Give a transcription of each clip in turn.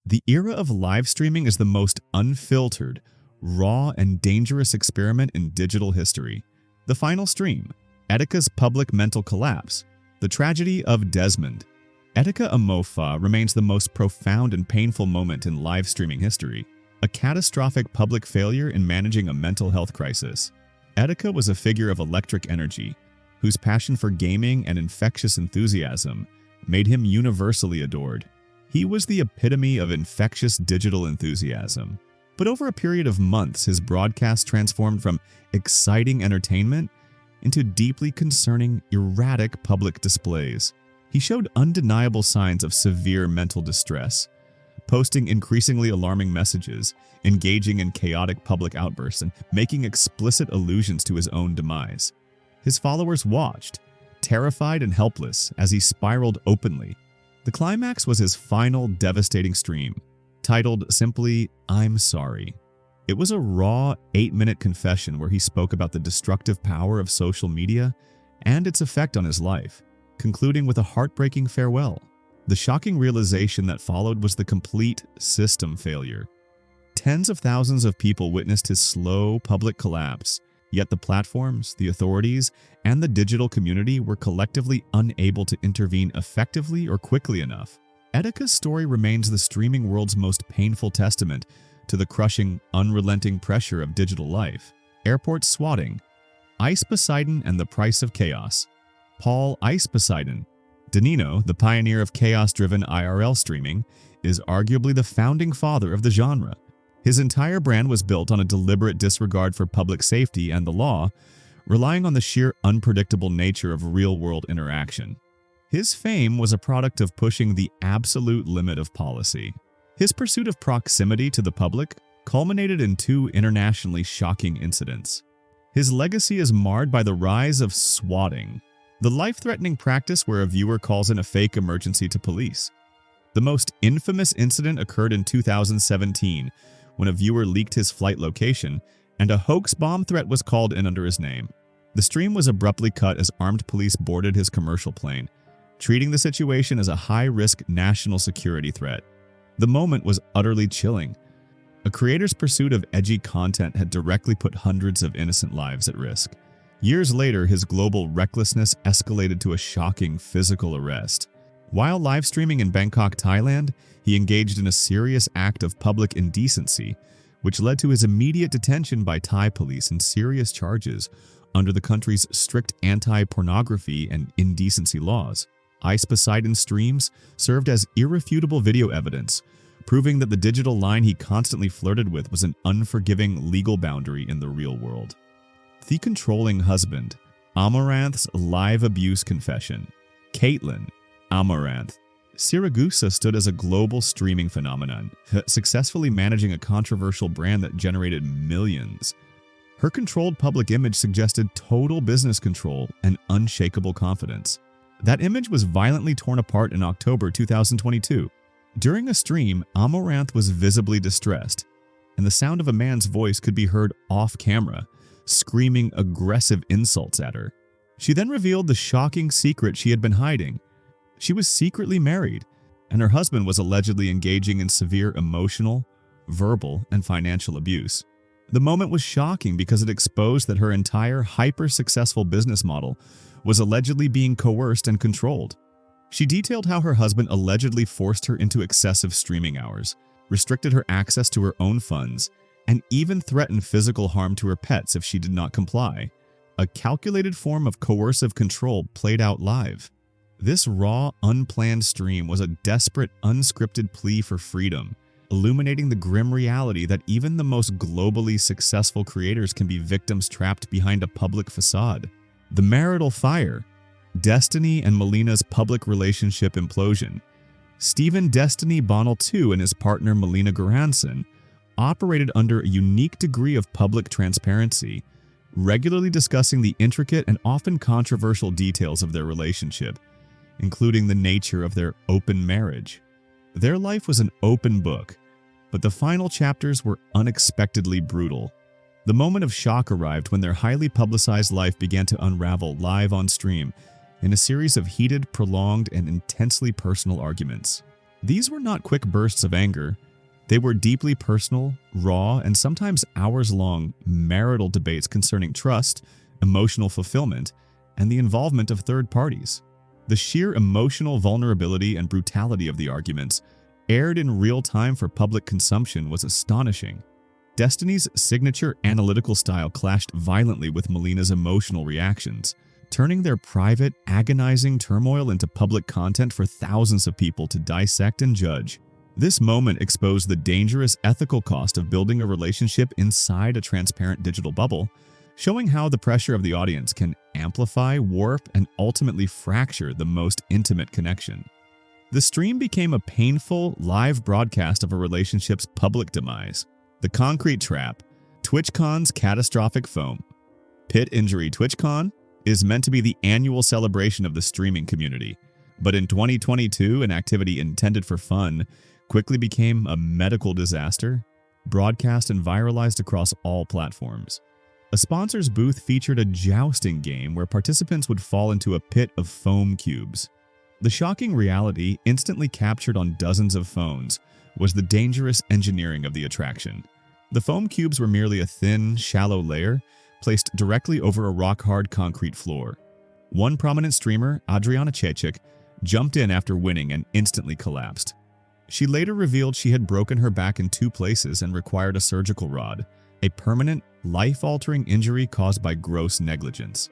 The era of live streaming is the most unfiltered, raw, and dangerous experiment in digital history. The final stream, Etika's public mental collapse, the tragedy of Desmond. Etika Amofa remains the most profound and painful moment in live streaming history, a catastrophic public failure in managing a mental health crisis. Etika was a figure of electric energy, whose passion for gaming and infectious enthusiasm made him universally adored. He was the epitome of infectious digital enthusiasm. But over a period of months, his broadcast transformed from exciting entertainment into deeply concerning, erratic public displays. He showed undeniable signs of severe mental distress, posting increasingly alarming messages, engaging in chaotic public outbursts, and making explicit allusions to his own demise. His followers watched, terrified and helpless, as he spiraled openly. The climax was his final devastating stream, titled simply, "I'm Sorry." It was a raw 8-minute confession where he spoke about the destructive power of social media and its effect on his life, concluding with a heartbreaking farewell. The shocking realization that followed was the complete system failure. Tens of thousands of people witnessed his slow public collapse, yet the platforms, the authorities, and the digital community were collectively unable to intervene effectively or quickly enough. Etika's story remains the streaming world's most painful testament to the crushing, unrelenting pressure of digital life. Airport swatting, Ice Poseidon and the Price of Chaos. Paul Ice Poseidon Danino, the pioneer of chaos-driven IRL streaming, is arguably the founding father of the genre. His entire brand was built on a deliberate disregard for public safety and the law, relying on the sheer unpredictable nature of real-world interaction. His fame was a product of pushing the absolute limit of policy. His pursuit of proximity to the public culminated in 2 internationally shocking incidents. His legacy is marred by the rise of swatting, the life-threatening practice where a viewer calls in a fake emergency to police. The most infamous incident occurred in 2017, when a viewer leaked his flight location and a hoax bomb threat was called in under his name. The stream was abruptly cut as armed police boarded his commercial plane, treating the situation as a high-risk national security threat. The moment was utterly chilling. A creator's pursuit of edgy content had directly put hundreds of innocent lives at risk. Years later, his global recklessness escalated to a shocking physical arrest. While live streaming in Bangkok, Thailand, he engaged in a serious act of public indecency, which led to his immediate detention by Thai police and serious charges under the country's strict anti-pornography and indecency laws. Ice Poseidon streams served as irrefutable video evidence, proving that the digital line he constantly flirted with was an unforgiving legal boundary in the real world. The Controlling Husband, Amouranth's Live Abuse Confession. Caitlin Amouranth Siragusa stood as a global streaming phenomenon, successfully managing a controversial brand that generated millions. Her controlled public image suggested total business control and unshakable confidence. That image was violently torn apart in October 2022. During a stream, Amouranth was visibly distressed, and the sound of a man's voice could be heard off-camera, screaming aggressive insults at her. She then revealed the shocking secret she had been hiding. She was secretly married, and her husband was allegedly engaging in severe emotional, verbal, and financial abuse. The moment was shocking because it exposed that her entire hyper-successful business model was allegedly being coerced and controlled. She detailed how her husband allegedly forced her into excessive streaming hours, restricted her access to her own funds, and even threatened physical harm to her pets if she did not comply. A calculated form of coercive control played out live. This raw, unplanned stream was a desperate, unscripted plea for freedom, illuminating the grim reality that even the most globally successful creators can be victims trapped behind a public facade. The marital fire, Destiny and Melina's public relationship implosion. Stephen Destiny Bonnell II and his partner Melina Garanson operated under a unique degree of public transparency, regularly discussing the intricate and often controversial details of their relationship, including the nature of their open marriage. Their life was an open book, but the final chapters were unexpectedly brutal. The moment of shock arrived when their highly publicized life began to unravel live on stream in a series of heated, prolonged, and intensely personal arguments. These were not quick bursts of anger. They were deeply personal, raw, and sometimes hours-long marital debates concerning trust, emotional fulfillment, and the involvement of third parties. The sheer emotional vulnerability and brutality of the arguments, aired in real time for public consumption, was astonishing. Destiny's signature analytical style clashed violently with Melina's emotional reactions, turning their private, agonizing turmoil into public content for thousands of people to dissect and judge. This moment exposed the dangerous ethical cost of building a relationship inside a transparent digital bubble, showing how the pressure of the audience can amplify, warp, and ultimately fracture the most intimate connection. The stream became a painful, live broadcast of a relationship's public demise. The concrete trap, TwitchCon's catastrophic foam. Pit Injury TwitchCon is meant to be the annual celebration of the streaming community, but in 2022, an activity intended for fun quickly became a medical disaster, broadcast and viralized across all platforms. A sponsor's booth featured a jousting game where participants would fall into a pit of foam cubes. The shocking reality, instantly captured on dozens of phones, was the dangerous engineering of the attraction. The foam cubes were merely a thin, shallow layer placed directly over a rock-hard concrete floor. One prominent streamer, Adriana Chechik, jumped in after winning and instantly collapsed. She later revealed she had broken her back in 2 places and required a surgical rod, a permanent, life-altering injury caused by gross negligence.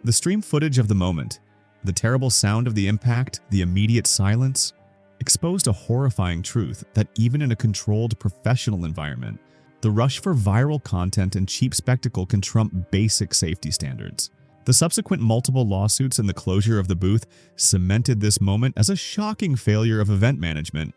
The stream footage of the moment, the terrible sound of the impact, the immediate silence, exposed a horrifying truth that even in a controlled professional environment, the rush for viral content and cheap spectacle can trump basic safety standards. The subsequent multiple lawsuits and the closure of the booth cemented this moment as a shocking failure of event management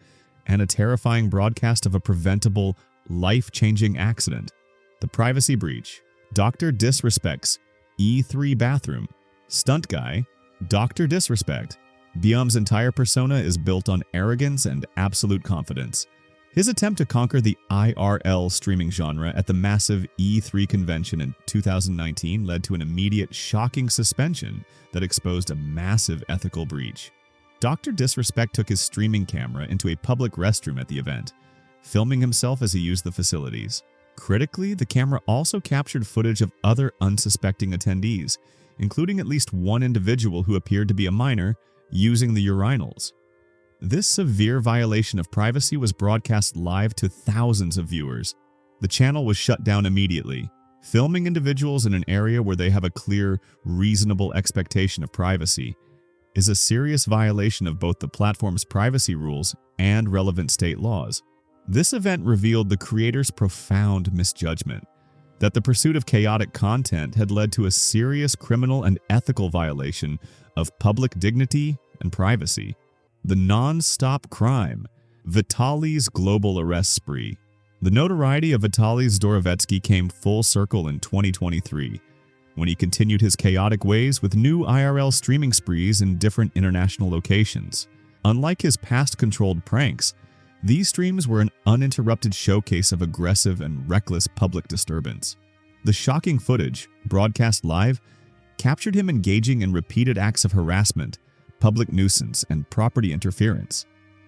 and a terrifying broadcast of a preventable, life-changing accident. The privacy breach, Dr. Disrespect's E3 bathroom, stunt guy, Dr. Disrespect. Biom's entire persona is built on arrogance and absolute confidence. His attempt to conquer the IRL streaming genre at the massive E3 convention in 2019 led to an immediate, shocking suspension that exposed a massive ethical breach. Dr. Disrespect took his streaming camera into a public restroom at the event, filming himself as he used the facilities. Critically, the camera also captured footage of other unsuspecting attendees, including at least one individual who appeared to be a minor, using the urinals. This severe violation of privacy was broadcast live to thousands of viewers. The channel was shut down immediately. Filming individuals in an area where they have a clear, reasonable expectation of privacy is a serious violation of both the platform's privacy rules and relevant state laws. This event revealed the creator's profound misjudgment, that the pursuit of chaotic content had led to a serious criminal and ethical violation of public dignity and privacy. The non-stop crime, Vitaly's global arrest spree. The notoriety of Vitaly Zdorovetski came full circle in 2023, when he continued his chaotic ways with new IRL streaming sprees in different international locations. Unlike his past controlled pranks, these streams were an uninterrupted showcase of aggressive and reckless public disturbance. The shocking footage, broadcast live, captured him engaging in repeated acts of harassment, public nuisance, and property interference.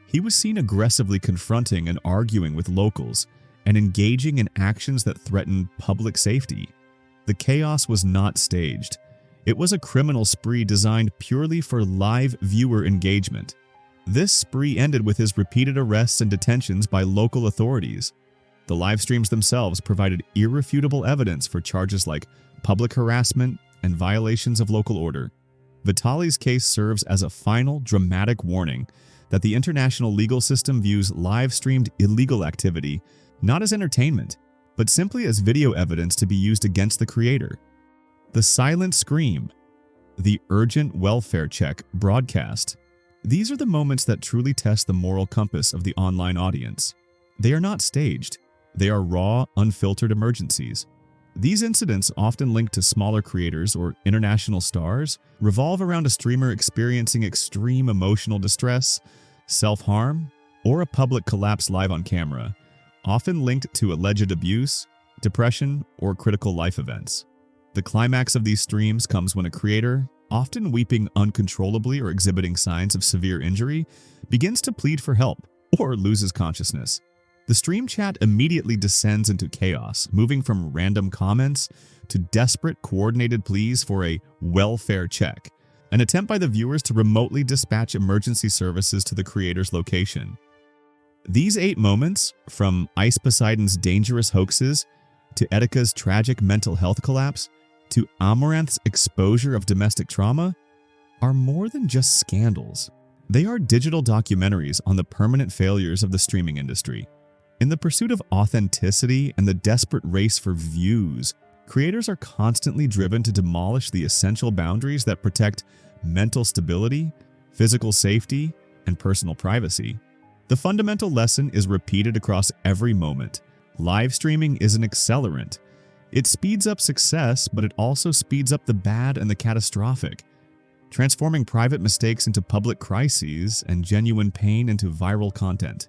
He was seen aggressively confronting and arguing with locals and engaging in actions that threatened public safety. The chaos was not staged. It was a criminal spree designed purely for live viewer engagement. This spree ended with his repeated arrests and detentions by local authorities. The live streams themselves provided irrefutable evidence for charges like public harassment and violations of local order. Vitaly's case serves as a final, dramatic warning that the international legal system views live-streamed illegal activity not as entertainment, but simply as video evidence to be used against the creator. The silent scream, the urgent welfare check broadcast. These are the moments that truly test the moral compass of the online audience. They are not staged. They are raw, unfiltered emergencies. These incidents, often linked to smaller creators or international stars, revolve around a streamer experiencing extreme emotional distress, self-harm, or a public collapse live on camera, often linked to alleged abuse, depression, or critical life events. The climax of these streams comes when a creator, often weeping uncontrollably or exhibiting signs of severe injury, begins to plead for help or loses consciousness. The stream chat immediately descends into chaos, moving from random comments to desperate coordinated pleas for a welfare check, an attempt by the viewers to remotely dispatch emergency services to the creator's location. These 8 moments, from Ice Poseidon's dangerous hoaxes to Etika's tragic mental health collapse to Amouranth's exposure of domestic trauma, are more than just scandals. They are digital documentaries on the permanent failures of the streaming industry. In the pursuit of authenticity and the desperate race for views, creators are constantly driven to demolish the essential boundaries that protect mental stability, physical safety, and personal privacy. The fundamental lesson is repeated across every moment. Live streaming is an accelerant. It speeds up success, but it also speeds up the bad and the catastrophic, transforming private mistakes into public crises and genuine pain into viral content.